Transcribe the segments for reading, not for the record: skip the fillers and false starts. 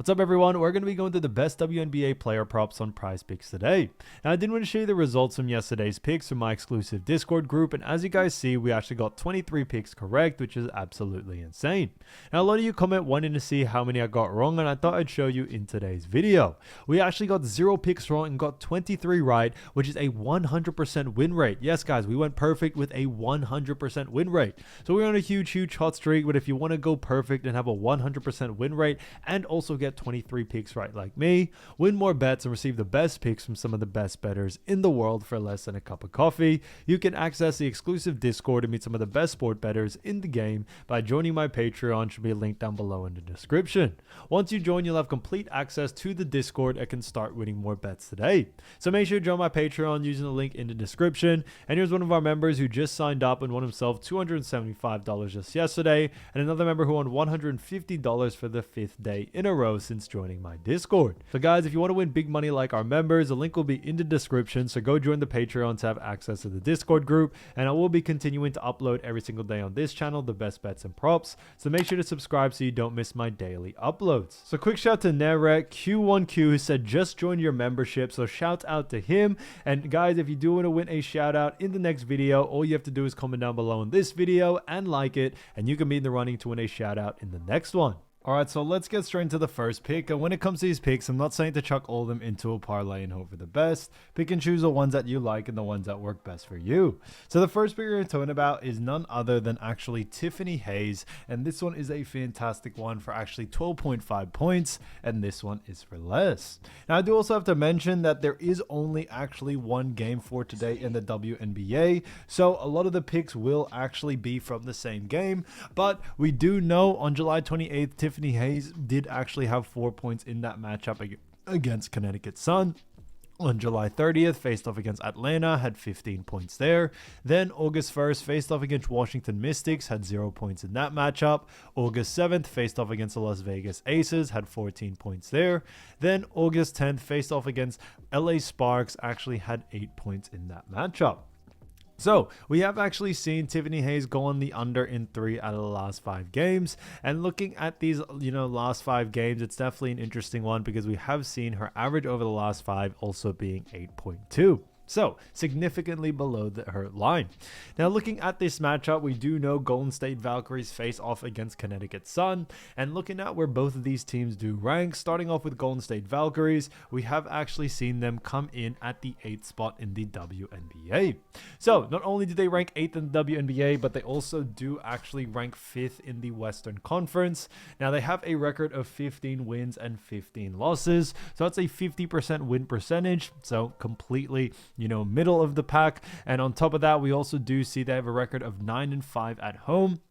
What's up, everyone? We're going to be going through the best WNBA player props on PrizePicks today. Now, I did want to show you the results from yesterday's picks from my exclusive Discord group, and as you guys see, we actually got 23 picks correct, which is absolutely insane. Now, a lot of you comment wanting to see how many I got wrong, and I thought I'd show you in today's video. We actually got 0 picks wrong and got 23 right, which is a 100% win rate. Yes, guys, we went perfect with a 100% win rate. So we're on a huge hot streak, but if you want to go perfect and have a 100% win rate and also get 23 picks right like me, win more bets and receive the best picks from some of the best bettors in the world for less than a cup of coffee, you can access the exclusive Discord and meet some of the best sport bettors in the game by joining my Patreon. Should be a link down below in the description. Once you join, you'll have complete access to the Discord and can start winning more bets today. So make sure to join my Patreon using the link in the description. And here's one of our members who just signed up and won himself $275 just yesterday, and another member who won $150 for the 5th day in a row since joining my Discord. So guys, if you want to win big money like our members, the link will be in the description, so go join the Patreon to have access to the Discord group, and I will be continuing to upload every single day on this channel the best bets and props, so make sure to subscribe so you don't miss my daily uploads. So quick shout to Nerek Q1Q, who said just join your membership, so shout out to him. And guys, if you do want to win a shout out in the next video, all you have to do is comment down below in this video and like it, and you can be in the running to win a shout out in the next one. Alright, so let's get straight into the first pick. And when it comes to these picks, I'm not saying to chuck all of them into a parlay and hope for the best. Pick and choose the ones that you like and the ones that work best for you. So the first pick we're going to talk about is none other than actually Tiffany Hayes. And this one is a fantastic one for actually 12.5 points. And this one is for less. Now, I do also have to mention that there is only actually one game for today in the WNBA. So a lot of the picks will actually be from the same game. But we do know on July 28th, Tiffany Hayes did actually have 4 points in that matchup against Connecticut Sun. On July 30th, faced off against Atlanta, had 15 points there. Then August 1st, faced off against Washington Mystics, had 0 points in that matchup. August 7th, faced off against the Las Vegas Aces, had 14 points there. Then August 10th, faced off against LA Sparks, actually had 8 points in that matchup. So we have actually seen Tiffany Hayes go on the under in 3 out of the last 5 games. And looking at these, last 5 games, it's definitely an interesting one because we have seen her average over the last 5 also being 8.2. So, significantly below her line. Now, looking at this matchup, we do know Golden State Valkyries face off against Connecticut Sun. And looking at where both of these teams do rank, starting off with Golden State Valkyries, we have actually seen them come in at the 8th spot in the WNBA. So, not only do they rank 8th in the WNBA, but they also do actually rank 5th in the Western Conference. Now, they have a record of 15 wins and 15 losses. So, that's a 50% win percentage. So, completely middle of the pack. And on top of that, we also do see they have a record of 9-5 at home.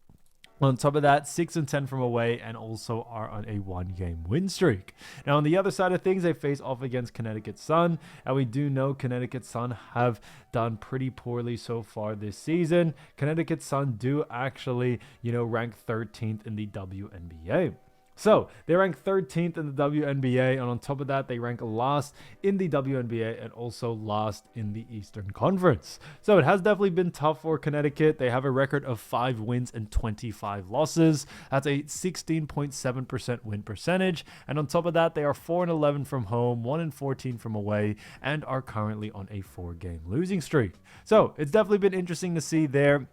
On top of that, 6-10 from away, and also are on a 1-game win streak. Now, on the other side of things, they face off against Connecticut Sun, and we do know Connecticut Sun have done pretty poorly so far this season. Connecticut Sun do actually, rank 13th in the WNBA. So, they rank 13th in the WNBA, and on top of that, they rank last in the WNBA and also last in the Eastern Conference. So, it has definitely been tough for Connecticut. They have a record of 5 wins and 25 losses. That's a 16.7% win percentage. And on top of that, they are 4-11 from home, 1-14 from away, and are currently on a 4-game losing streak. So, it's definitely been interesting to see there.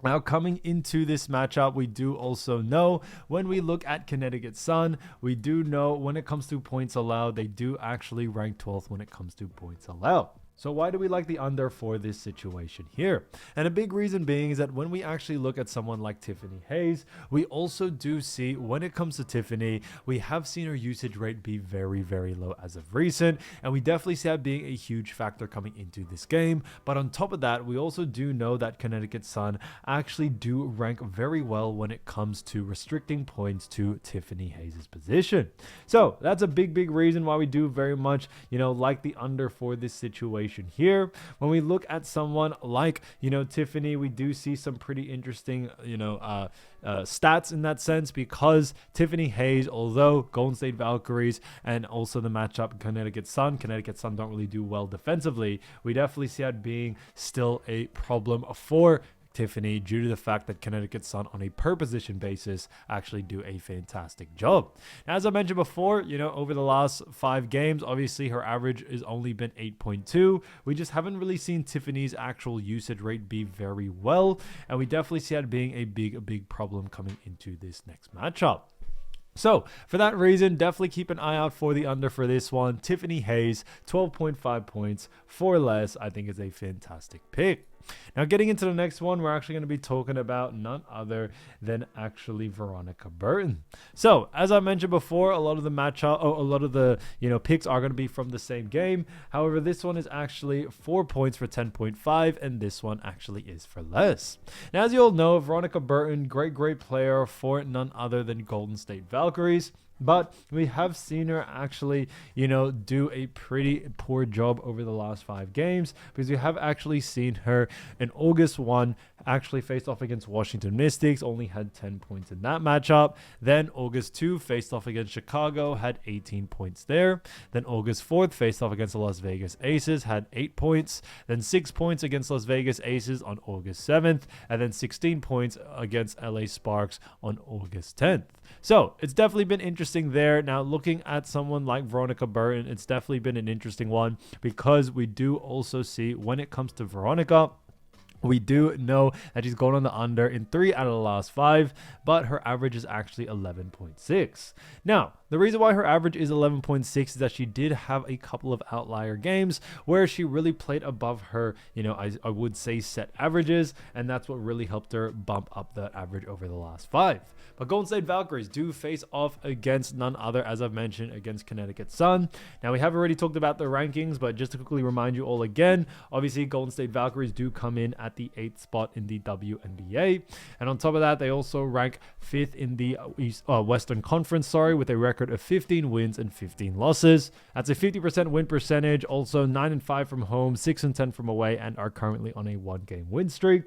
Now, coming into this matchup, we do also know when we look at Connecticut Sun, we do know when it comes to points allowed, they do actually rank 12th when it comes to points allowed. So why do we like the under for this situation here? And a big reason being is that when we actually look at someone like Tiffany Hayes, we also do see when it comes to Tiffany, we have seen her usage rate be very low as of recent. And we definitely see that being a huge factor coming into this game. But on top of that, we also do know that Connecticut Sun actually do rank very well when it comes to restricting points to Tiffany Hayes' position. So that's a big reason why we do very much, like the under for this situation here. When we look at someone like, Tiffany, we do see some pretty interesting, stats in that sense, because Tiffany Hayes, although Golden State Valkyries and also the matchup Connecticut Sun don't really do well defensively, we definitely see that being still a problem for Tiffany due to the fact that Connecticut Sun on a per position basis actually do a fantastic job. Now, as I mentioned before, over the last 5 games, obviously her average has only been 8.2. We just haven't really seen Tiffany's actual usage rate be very well, and we definitely see that being a big problem coming into this next matchup. So, for that reason, definitely keep an eye out for the under for this one. Tiffany Hayes, 12.5 points for less, I think is a fantastic pick. Now, getting into the next one, we're actually going to be talking about none other than actually Veronica Burton. So, as I mentioned before, a lot of the picks are going to be from the same game. However, this one is actually 4 points for 10.5, and this one actually is for less. Now, as you all know, Veronica Burton, great player for none other than Golden State Valkyries. But we have seen her actually, do a pretty poor job over the last 5 games, because we have actually seen her in August 1 actually faced off against Washington Mystics, only had 10 points in that matchup. Then August 2 faced off against Chicago, had 18 points there. Then August 4th faced off against the Las Vegas Aces, had 8 points. Then 6 points against Las Vegas Aces on August 7th, and then 16 points against LA Sparks on August 10th. So it's definitely been interesting there. Now, looking at someone like Veronica Burton, it's definitely been an interesting one, because we do also see when it comes to Veronica, we do know that she's going on the under in 3 out of the last 5, but her average is actually 11.6. Now, the reason why her average is 11.6 is that she did have a couple of outlier games where she really played above her, I would say set averages, and that's what really helped her bump up the average over the last 5. But Golden State Valkyries do face off against none other, as I've mentioned, against Connecticut Sun. Now, we have already talked about the rankings, but just to quickly remind you all again, obviously Golden State Valkyries do come in at the 8th spot in the WNBA. And on top of that, they also rank 5th in the Western Conference, with a record of 15 wins and 15 losses. That's a 50% win percentage, also 9-5 from home, 6-10 from away, and are currently on a 1-game win streak.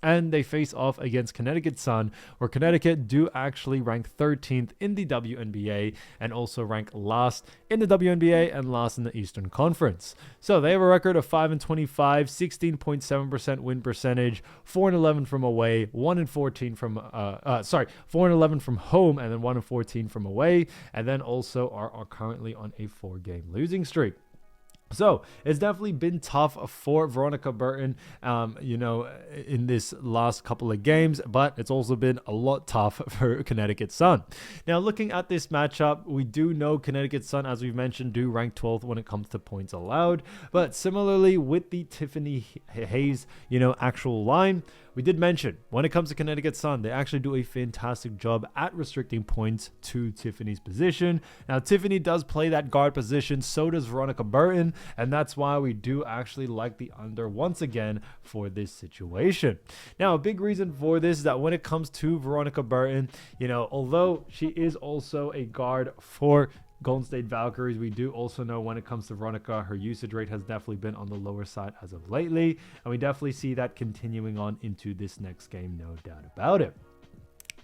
And they face off against Connecticut Sun, where Connecticut do actually rank 13th in the WNBA and also rank last in the WNBA and last in the Eastern Conference. So they have a record of 5-25, 16.7% win percentage, 4-11 from away, 4-11 from home, and then 1-14 from away, and then also are currently on a 4-game losing streak. So it's definitely been tough for Veronica Burton, in this last couple of games, but it's also been a lot tough for Connecticut Sun. Now, looking at this matchup, we do know Connecticut Sun, as we've mentioned, do rank 12th when it comes to points allowed. But similarly with the Tiffany Hayes, actual line, we did mention when it comes to Connecticut Sun, they actually do a fantastic job at restricting points to Tiffany's position. Now, Tiffany does play that guard position, so does Veronica Burton, and that's why we do actually like the under once again for this situation. Now, a big reason for this is that when it comes to Veronica Burton, although she is also a guard for Golden State Valkyries, we do also know when it comes to Veronica, her usage rate has definitely been on the lower side as of lately, and we definitely see that continuing on into this next game, no doubt about it.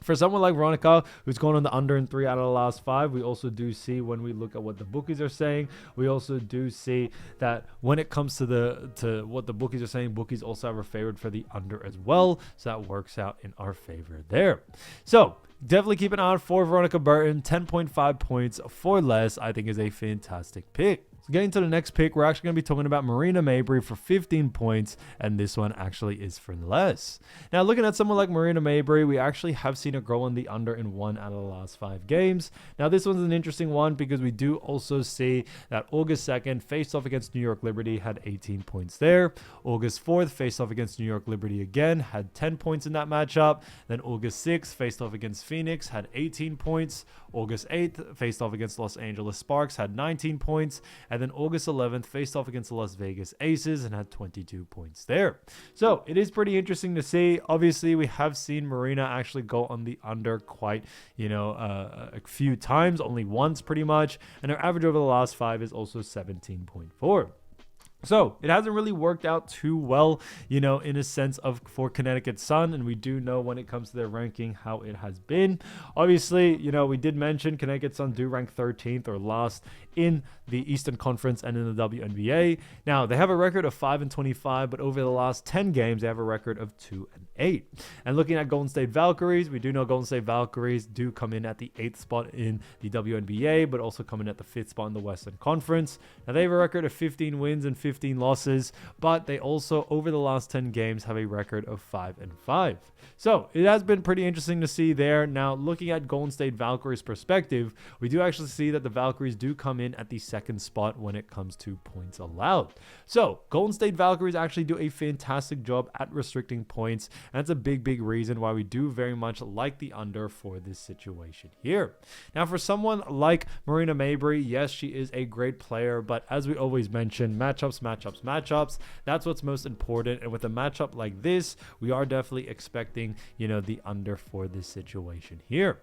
For someone like Veronica, who's going on the under in 3 out of the last 5, we also do see, when we look at what the bookies are saying, we also do see that when it comes to what the bookies are saying, bookies also have her favored for the under as well. So that works out in our favor there. So definitely keep an eye out for Veronica Burton. 10.5 points for less, I think, is a fantastic pick. So getting to the next pick, we're actually going to be talking about Marina Mabry for 15 points, and this one actually is for less. Now, looking at someone like Marina Mabry, we actually have seen her grow on the under in 1 out of the last 5 games. Now, this one's an interesting one because we do also see that August 2nd faced off against New York Liberty, had 18 points there. August 4th faced off against New York Liberty again, had 10 points in that matchup. Then August 6th faced off against Phoenix, had 18 points. August 8th faced off against Los Angeles Sparks, had 19 points. And then August 11th faced off against the Las Vegas Aces and had 22 points there. So it is pretty interesting to see. Obviously, we have seen Marina actually go on the under quite, a few times, only once pretty much. And her average over the last 5 is also 17.4. So it hasn't really worked out too well, in a sense of for Connecticut Sun. And we do know when it comes to their ranking how it has been. Obviously, we did mention Connecticut Sun do rank 13th or last in the Eastern Conference and in the WNBA. Now, they have a record of 5-25, but over the last 10 games, they have a record of 2-8. And looking at Golden State Valkyries, we do know Golden State Valkyries do come in at the 8th spot in the WNBA, but also come in at the 5th spot in the Western Conference. Now, they have a record of 15 wins and 15 losses, but they also, over the last 10 games, have a record of 5-5. So it has been pretty interesting to see there. Now, looking at Golden State Valkyries' perspective, we do actually see that the Valkyries do come in at the 2nd spot when it comes to points allowed. So Golden State Valkyries actually do a fantastic job at restricting points, and that's a big reason why we do very much like the under for this situation here. Now, for someone like Marina Mabry, yes, she is a great player, but as we always mention, matchups. That's what's most important. And with a matchup like this, we are definitely expecting, the under for this situation here.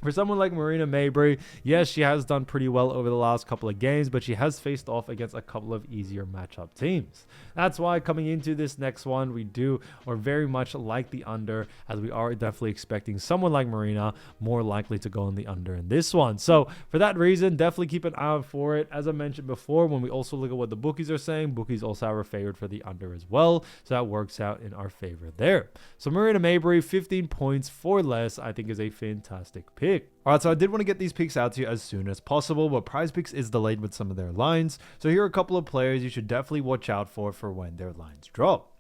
For someone like Marina Mabry, yes, she has done pretty well over the last couple of games, but she has faced off against a couple of easier matchup teams. That's why coming into this next one, we do or very much like the under, as we are definitely expecting someone like Marina more likely to go on the under in this one. So for that reason, definitely keep an eye out for it. As I mentioned before, when we also look at what the bookies are saying, bookies also have our favored for the under as well. So that works out in our favor there. So Marina Mabry, 15 points for less, I think is a fantastic pick. All right, so I did want to get these picks out to you as soon as possible, but PrizePicks is delayed with some of their lines. So here are a couple of players you should definitely watch out for when their lines drop.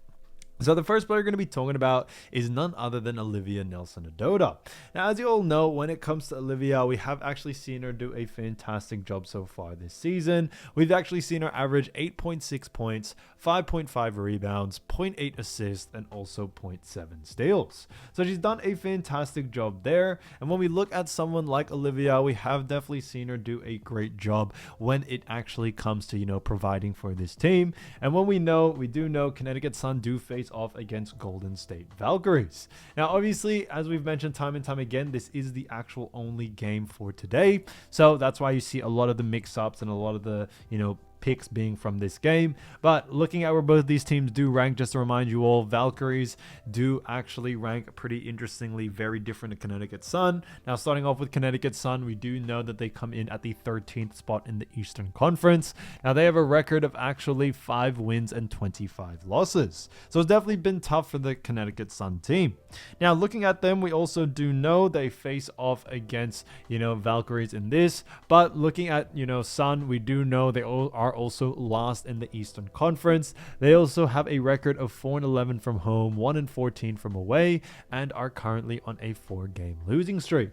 So the first player we're going to be talking about is none other than Olivia Nelson Ada. Now, as you all know, when it comes to Olivia, we have actually seen her do a fantastic job so far this season. We've actually seen her average 8.6 points, 5.5 rebounds, 0.8 assists, and also 0.7 steals. So she's done a fantastic job there. And when we look at someone like Olivia, we have definitely seen her do a great job when it actually comes to, providing for this team. And when we do know Connecticut Sun do face off against Golden State Valkyries. Now, obviously, as we've mentioned time and time again, this is the actual only game for today. So that's why you see a lot of the mix-ups and a lot of the, picks being from this game. But looking at where both these teams do rank, just to remind you all, Valkyries do actually rank pretty interestingly very different to Connecticut Sun. Now, starting off with Connecticut Sun, we do know that they come in at the 13th spot in the Eastern Conference. Now, they have a record of actually 5 wins and 25 losses. So it's definitely been tough for the Connecticut Sun team. Now, looking at them, we also do know they face off against, Valkyries in this. But looking at, Sun, we do know they all are also last in the Eastern Conference. They also have a record of 4-11 from home, 1-14 from away, and are currently on a 4-game losing streak.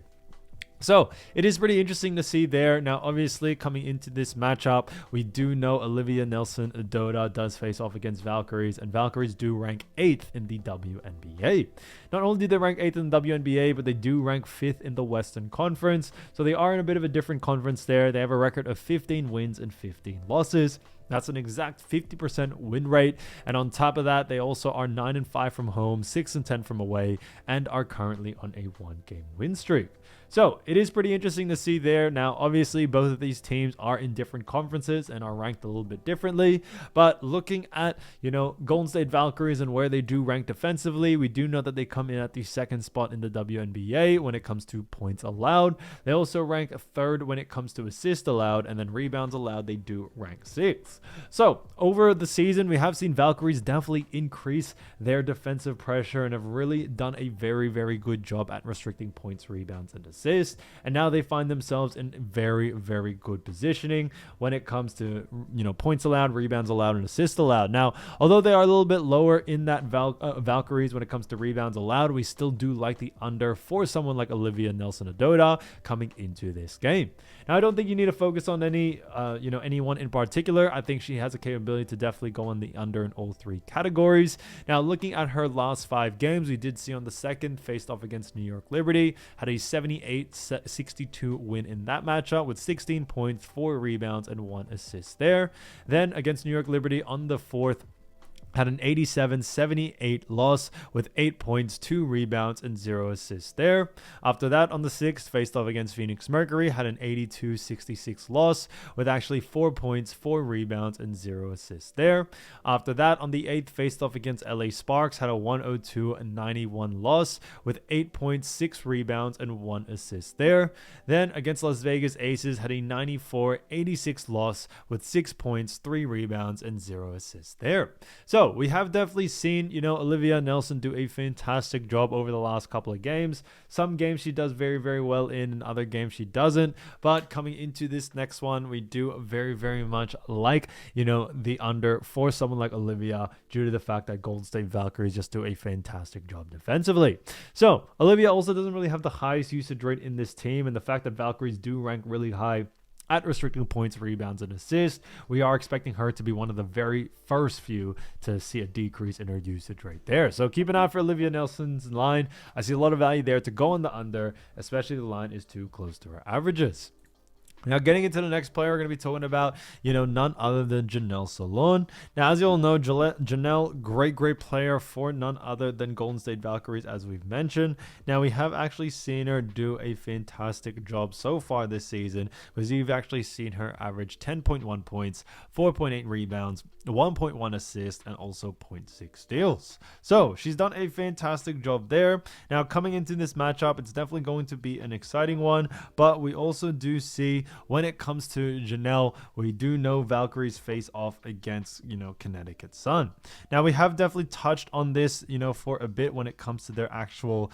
So it is pretty interesting to see there. Now, obviously, coming into this matchup, we do know Olivia Nelson Ada does face off against Valkyries, and Valkyries do rank 8th in the WNBA. Not only do they rank 8th in the WNBA, but they do rank 5th in the Western Conference. So they are in a bit of a different conference there. They have a record of 15 wins and 15 losses. That's an exact 50% win rate. And on top of that, they also are 9-5 from home, 6-10 from away, and are currently on a 1-game win streak. So it is pretty interesting to see there. Now, obviously, both of these teams are in different conferences and are ranked a little bit differently. But looking at, Golden State Valkyries and where they do rank defensively, we do know that they come in at the 2nd spot in the WNBA when it comes to points allowed. They also rank 3rd when it comes to assists allowed, and then rebounds allowed, they do rank 6th. So over the season, we have seen Valkyries definitely increase their defensive pressure and have really done a very good job at restricting points, rebounds, and assists. And now they find themselves in very good positioning when it comes to, points allowed, rebounds allowed, and assists allowed. Now, although they are a little bit lower in that Valkyries when it comes to rebounds allowed, we still do like the under for someone like Olivia Nelson Ada coming into this game. Now, I don't think you need to focus on anyone in particular. I think she has a capability to definitely go on the under in all 3 categories. Now, looking at her last 5 games, we did see on the 2nd faced off against New York Liberty, had a 78-62 win in that matchup with 16 points, 4 rebounds, and 1 assist there. Then against New York Liberty on the 4th, had an 87-78 loss with 8 points, 2 rebounds, and 0 assists there. After that, on the 6th, faced off against Phoenix Mercury, had an 82-66 loss with actually 4 points, 4 rebounds, and 0 assists there. After that, on the 8th, faced off against LA Sparks, had a 102-91 loss with 8 points, 6 rebounds, and 1 assist there. Then against Las Vegas Aces, had a 94-86 loss with 6 points, 3 rebounds, and 0 assists there. So we have definitely seen, Olivia Nelson do a fantastic job over the last couple of games. Some games she does very, very well in, and other games she doesn't. But coming into this next one, we do very, very much like, the under for someone like Olivia, due to the fact that Golden State Valkyries just do a fantastic job defensively. So Olivia also doesn't really have the highest usage rate in this team, and the fact that Valkyries do rank really high at restricting points, rebounds, and assists, we are expecting her to be one of the very first few to see a decrease in her usage rate there. So keep an eye for Olivia Nelson's line. I see a lot of value there to go on the under, especially the line is too close to her averages. Now, getting into the next player, we're going to be talking about, none other than Jantel Lavender. Now, as you all know, Jantel, great player for none other than Golden State Valkyries, as we've mentioned. Now, we have actually seen her do a fantastic job so far this season, because you've actually seen her average 10.1 points, 4.8 rebounds, 1.1 assists, and also 0.6 steals. So, she's done a fantastic job there. Now, coming into this matchup, it's definitely going to be an exciting one, but we also do see when it comes to Jantel, we do know Valkyries face off against, Connecticut Sun. Now, we have definitely touched on this, for a bit when it comes to their actual,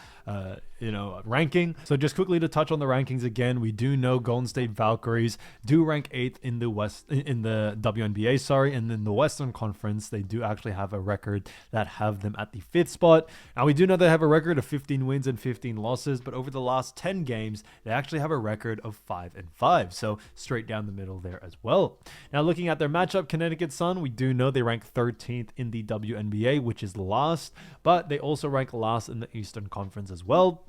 ranking. So just quickly to touch on the rankings again, we do know Golden State Valkyries do rank 8th in the WNBA, and in the Western Conference, they do actually have a record that have them at the 5th spot. Now, we do know they have a record of 15 wins and 15 losses, but over the last 10 games, they actually have a record of 5-5. So straight down the middle there as well. Now, looking at their matchup, Connecticut Sun, we do know they rank 13th in the WNBA, which is last, but they also rank last in the Eastern Conference as well.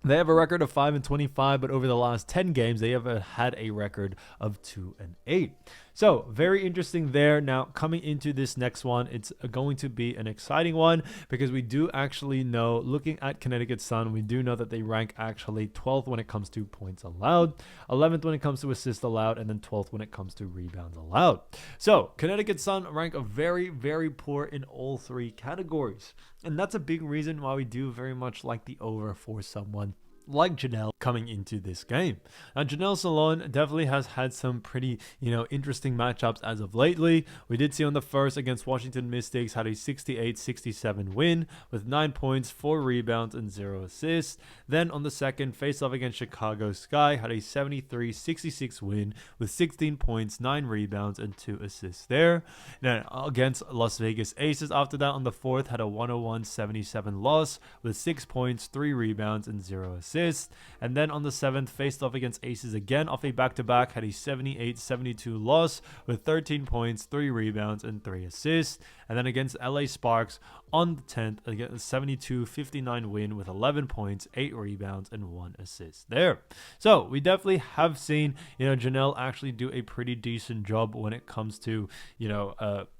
They have a record of 5-25, but over the last 10 games, they have had a record of 2-8. So very interesting there. Now, coming into this next one, it's going to be an exciting one because we do actually know, looking at Connecticut Sun, we do know that they rank actually 12th when it comes to points allowed, 11th when it comes to assists allowed, and then 12th when it comes to rebounds allowed. So Connecticut Sun rank a very, very poor in all 3 categories. And that's a big reason why we do very much like the over for someone like Jantel coming into this game. Now, Jantel Lavender definitely has had some pretty, interesting matchups as of lately. We did see on the first against Washington Mystics had a 68-67 win with 9 points, 4 rebounds, and 0 assists. Then on the second, faced off against Chicago Sky, had a 73-66 win with 16 points, 9 rebounds, and 2 assists there. Then against Las Vegas Aces after that on the fourth, had a 101-77 loss with 6 points, 3 rebounds, and 0 assists. And then on the 7th, faced off against Aces again off a back-to-back, had a 78-72 loss with 13 points, 3 rebounds, and 3 assists. And then against LA Sparks on the 10th, against a 72-59 win with 11 points, 8 rebounds, and 1 assist there. So we definitely have seen, Jantel actually do a pretty decent job when it comes to,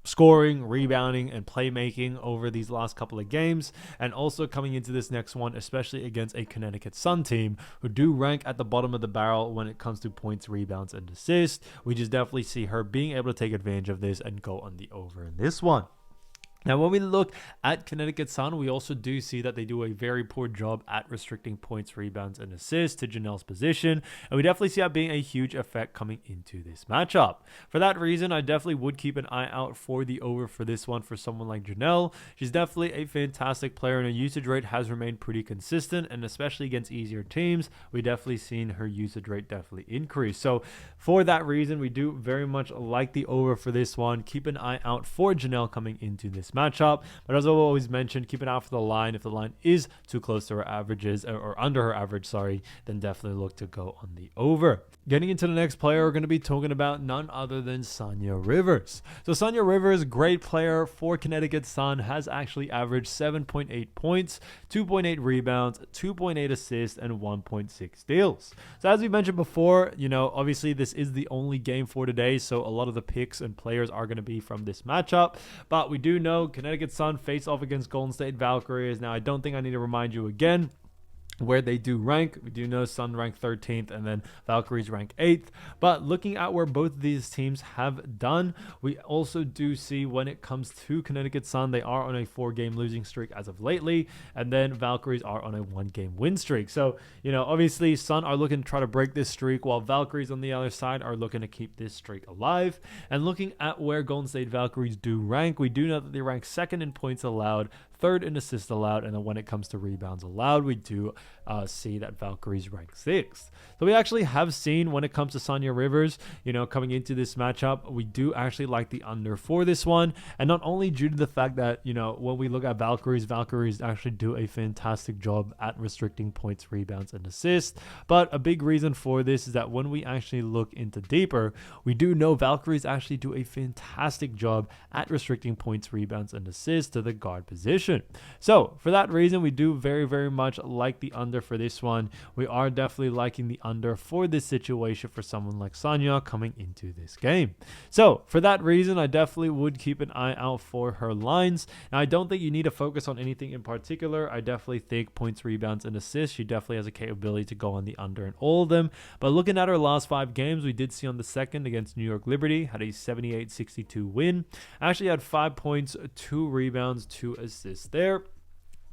scoring, rebounding, and playmaking over these last couple of games. And also coming into this next one, especially against a Connecticut Sun team who do rank at the bottom of the barrel when it comes to points, rebounds, and assists. We just definitely see her being able to take advantage of this and go on the over in this one. Now, when we look at Connecticut Sun, we also do see that they do a very poor job at restricting points, rebounds, and assists to Jantel's position, and we definitely see that being a huge effect coming into this matchup. For that reason, I definitely would keep an eye out for the over for this one for someone like Jantel. She's definitely a fantastic player, and her usage rate has remained pretty consistent, and especially against easier teams, we definitely seen her usage rate definitely increase. So for that reason, we do very much like the over for this one. Keep an eye out for Jantel coming into this matchup, but as I've always mentioned, keep an eye out for the line. If the line is too close to her averages or under her average, then definitely look to go on the over. Getting into the next player, we're going to be talking about none other than Sonia Rivers. So Sonia Rivers, great player for Connecticut Sun, has actually averaged 7.8 points, 2.8 rebounds, 2.8 assists, and 1.6 steals. So as we mentioned before, obviously this is the only game for today, so a lot of the picks and players are going to be from this matchup, but we do know know, Connecticut Sun face off against Golden State Valkyries. Now, I don't think I need to remind you again where they do rank. We do know Sun rank 13th and then Valkyries rank 8th. But looking at where both of these teams have done, we also do see when it comes to Connecticut Sun, they are on a 4-game losing streak as of lately, and then Valkyries are on a 1-game win streak. So, you know, obviously Sun are looking to try to break this streak, while Valkyries on the other side are looking to keep this streak alive. And looking at where Golden State Valkyries do rank, we do know that they rank 2nd in points allowed, 3rd in assists allowed, and then when it comes to rebounds allowed, we do see that Valkyries rank 6th. So we actually have seen when it comes to Sonia Rivers, you know, coming into this matchup, we do actually like the under for this one. And not only due to the fact that, you know, when we look at Valkyries actually do a fantastic job at restricting points, rebounds, and assists. But a big reason for this is that when we actually look into deeper, we do know Valkyries actually do a fantastic job at restricting points, rebounds, and assists to the guard position. So for that reason, we do very, very much like the under for this one. We are definitely liking the under for this situation for someone like Sonia coming into this game. So for that reason, I definitely would keep an eye out for her lines. Now, I don't think you need to focus on anything in particular. I definitely think points, rebounds, and assists, she definitely has a capability to go on the under in all of them. But looking at her last 5 games, we did see on the 2nd against New York Liberty, had a 78-62 win. Actually had 5 points, 2 rebounds, 2 assists there.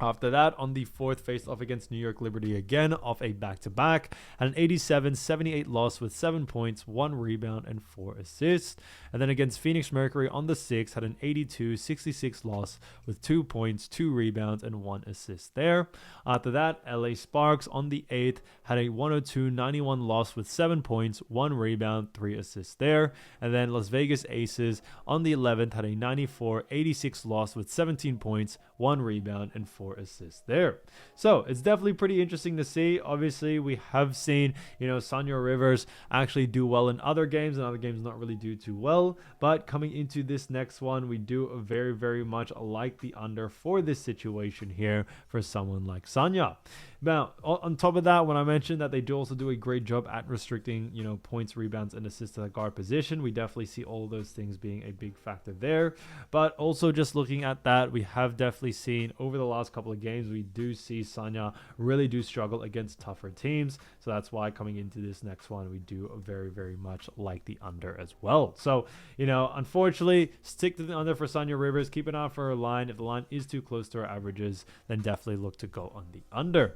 After that, on the 4th, faced off against New York Liberty again off a back-to-back, had an 87-78 loss with 7 points, 1 rebound, and 4 assists. And then against Phoenix Mercury on the 6th, had an 82-66 loss with 2 points, 2 rebounds, and 1 assist there. After that, LA Sparks on the 8th, had a 102-91 loss with 7 points, 1 rebound, 3 assists there. And then Las Vegas Aces on the 11th, had a 94-86 loss with 17 points, 1 rebound, and 4 assists there. So it's definitely pretty interesting to see. Obviously, we have seen, you know, Sonia Rivers actually do well in other games, and other games not really do too well. But coming into this next one, we do very, very much like the under for this situation here for someone like Sonia. Now, on top of that, when I mentioned that they do also do a great job at restricting, you know, points, rebounds, and assists to the guard position, we definitely see all those things being a big factor there. But also just looking at that, we have definitely seen over the last couple of games, we do see Sonia really do struggle against tougher teams. So that's why coming into this next one, we do very, very much like the under as well. So, you know, unfortunately, stick to the under for Sonia Rivers. Keep an eye for her line. If the line is too close to her averages, then definitely look to go on the under.